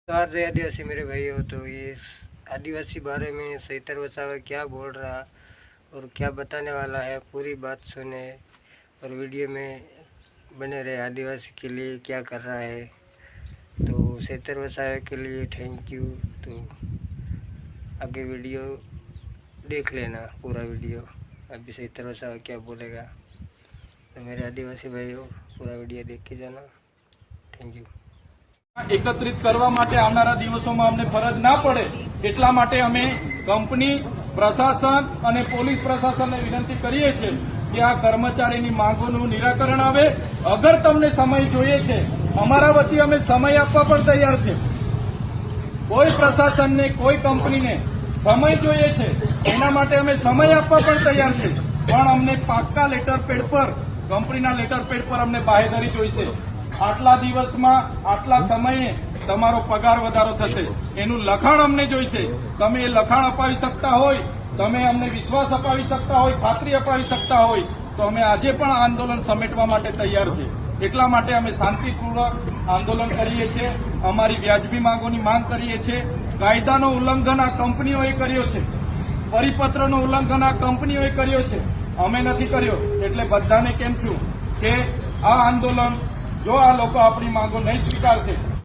नमस्कार जय आदिवासी मेरे भाइयों। तो ये आदिवासी बारे में सैतर वसावा क्या बोल रहा और क्या बताने वाला है, पूरी बात सुने और वीडियो में बने रहे। आदिवासी के लिए क्या कर रहा है, तो सैतर वसावा के लिए थैंक यू। तो आगे वीडियो देख लेना, पूरा वीडियो। अभी सैतर वसावा क्या बोलेगा, तो मेरे आदिवासी भाइयों पूरा वीडियो देख के जाना। Thank you. એકત્રિત કરવા માટે આવનારા દિવસોમાં અમને ફરજ ના પડે એટલા માટે અમે કંપની પ્રશાસન અને પોલીસ પ્રશાસનને વિનંતી કરીએ છીએ કે આ કર્મચારીની માંગોનું નિરાકરણ આવે। અગર તમને સમય જોઈએ છે, અમારા વતી અમે સમય આપવા પણ તૈયાર છે। કોઈ પ્રશાસનને કોઈ કંપનીને સમય જોઈએ છે એના માટે અમે સમય આપવા પણ તૈયાર છે, પણ અમને પાક્કા લેટર પેડ પર, કંપનીના લેટર પેડ પર અમને બાહેધરી જોઈશે। આટલા દિવસમાં આટલા સમયે તમારો પગાર વધારો થશે એનું લખાણ અમને જોઈશે। તમે એ લખાણ અપાવી શકતા હોય, તમે અમને વિશ્વાસ અપાવી શકતા હોય, ખાતરી અપાવી શકતા હોય તો અમે આજે પણ આંદોલન સમેટવા માટે તૈયાર છે। એટલા માટે અમે શાંતિપૂર્વક આંદોલન કરીએ છીએ, અમારી વ્યાજબી માંગોની માંગ કરીએ છીએ। કાયદાનો ઉલ્લંઘન આ કંપનીઓએ કર્યો છે, પરિપત્રનો ઉલ્લંઘન આ કંપનીઓએ કર્યો છે, અમે નથી કર્યો। એટલે બધાને કેમ છું કે આ આંદોલન જો આ લોકો આપણી માંગો નહીં સ્વીકારશે